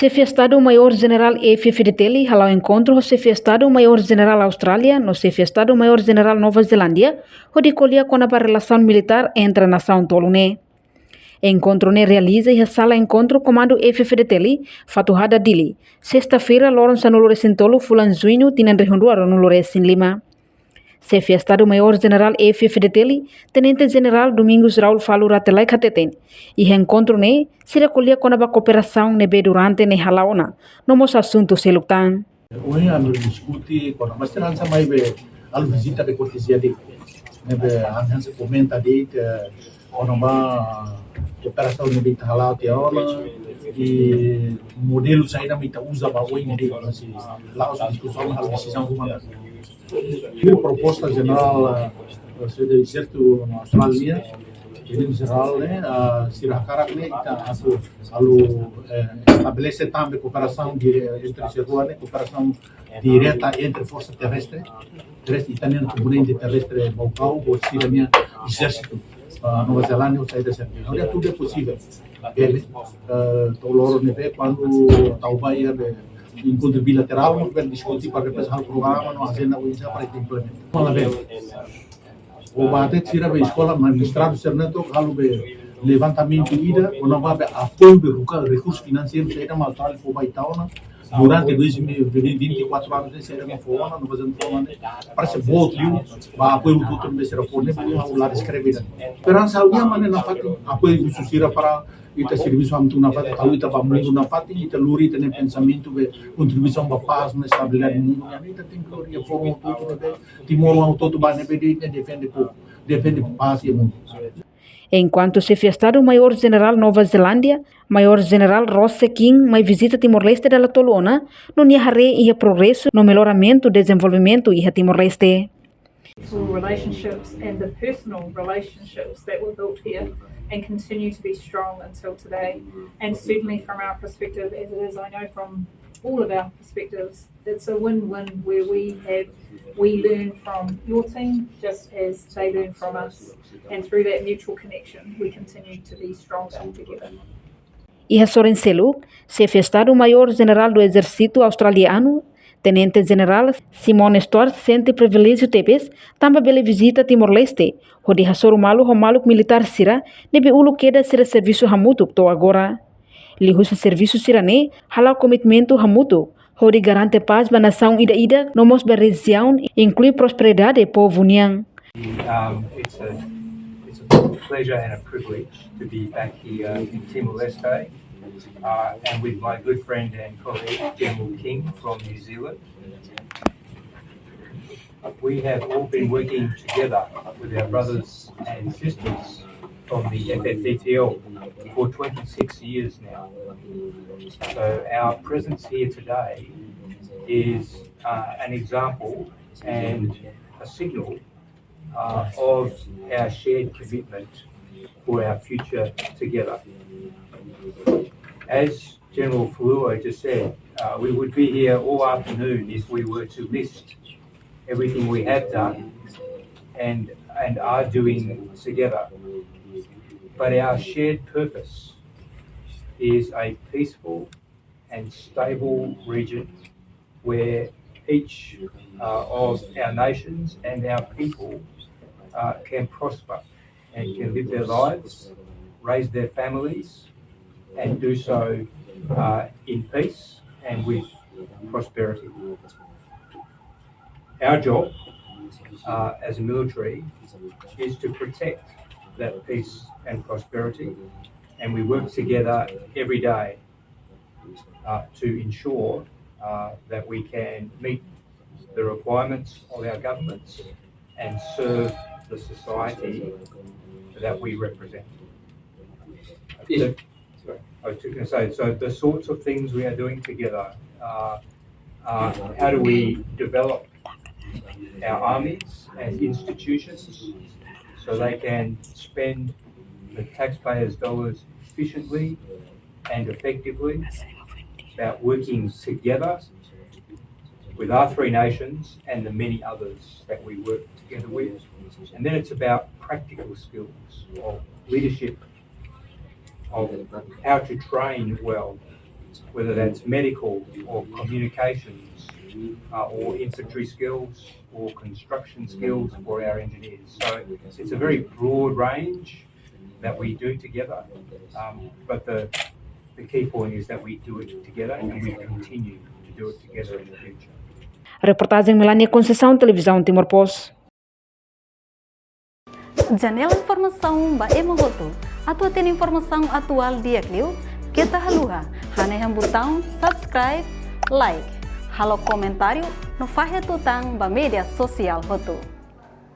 Chefe Estado-Maior-General F-Fdtl halau encontro o Chefe Estado-Maior-General Austrália no Chefe Estado-Maior-General Nova Zelândia, onde colhia com a relação militar entre a Nasaun tolune. Encontro ne realiza e a sala encontro comando F-Fdtl fatuhada dili. Sexta-feira, Lawrence no Lorecintolo, fulan junho, tinan rehunduaro no Lorecin Lima. Chefe Estado-Maior-General F-Fdtl, Tenente General Domingos Raul Falu Ratelai Kateten, e reencontro ne se recolhia com a cooperação nebe durante ne halaona, nomos assuntos selutan. Hoje a gente discute com a bastante mais be a visita de cortesia de nebe a gente comenta de quando uma cooperação nebe halau te ona e modelo saída mita usa ba hoje nebe assim lá os discussão a decisão humana. A proposta geral do exército na Austrália, em geral, se recarrega estabelece também cooperação entre setores, cooperação direta entre forças terrestres e também componente terrestre local, ou se também exército Nova Zelândia ou saída certa. Olha, tudo é possível. Ele, todo nível quando talvez encontro bilateral, nós vamos discutir para representar o programa, nós agenda para implementar. Olha bem, o bate tira a escola, mas ministrado serneto, halu be levantamento ida, o não vai apoio de recursos financeiros, ainda mais tarde for baitaona. Durante 2024 anos nesse era uma forma, não fazendo forma, parece bom tio, vai apoio o tudo nesse era forma, mas lá escrever. Esperança alguém maneira na parte apoio do sucira para ita serviço am tu na parte tahu ita pamundo na parte ita luri ita ne pensamento be contribuição para paz na estabilidade do mundo ita tem que forma tudo ne Timor o todo ba ne defende paz e mundo. Enquanto Chefe Estado-Maior-General Nova Zelândia, Maior-General Ross King, mai visita Timor-Leste da Tolona, no niahare e progresso no melhoramento e desenvolvimento e Timor-Leste. Relationships and the personal relationships that were built here and continue to be strong until today. And certainly from our perspective, as it is, I know from all of our perspectives, it's a win-win where we learn from your team just as they learn from us. And through that mutual connection, we continue to be stronger together. E Hasoru Chefe Estado-Maior-General do Exército Australiano, Tenente General Simon Stewart sente privilégio tepes, também bela visita Timor-Leste, onde Hasoru Malu o Malu Militar sira, nebe ulu queda sira serviço hamutu to agora. Lihusa serviço sira ne, halau komitmento hamutu, onde garante paz ba nação ida-ida, nomos ba região, inclui prosperidade povo niang. It's a pleasure and a privilege to be back here in Timor-Leste and with my good friend and colleague General King from New Zealand. We have all been working together with our brothers and sisters from the F-Fdtl for 26 years now. So our presence here today is an example and a signal of our shared commitment for our future together. As General Falua just said, we would be here all afternoon if we were to list everything we have done and are doing together. But our shared purpose is a peaceful and stable region where each of our nations and our people can prosper and can live their lives, raise their families, and do so in peace and with prosperity. Our job as a military is to protect that peace and prosperity, and we work together every day to ensure that we can meet the requirements of our governments and serve the society that we represent. I was just going to say, so the sorts of things we are doing together are how do we develop our armies and institutions so they can spend the taxpayers' dollars efficiently and effectively. It's about working together with our three nations and the many others that we work together with. And then it's about practical skills of leadership, of how to train well, whether that's medical or communications or infantry skills or construction skills for our engineers. So it's a very broad range that we do together, but the key point is that we do it together and we continue to do it together in the future. Reportagem Melania Conceição, Televisão Timor Post. Janela informação ba emohoto. Atua tem informação atual dia kliu. Kita haluha. Haneham botão subscribe, like. Halo comentário no fahe tutang ba media sosial hoto.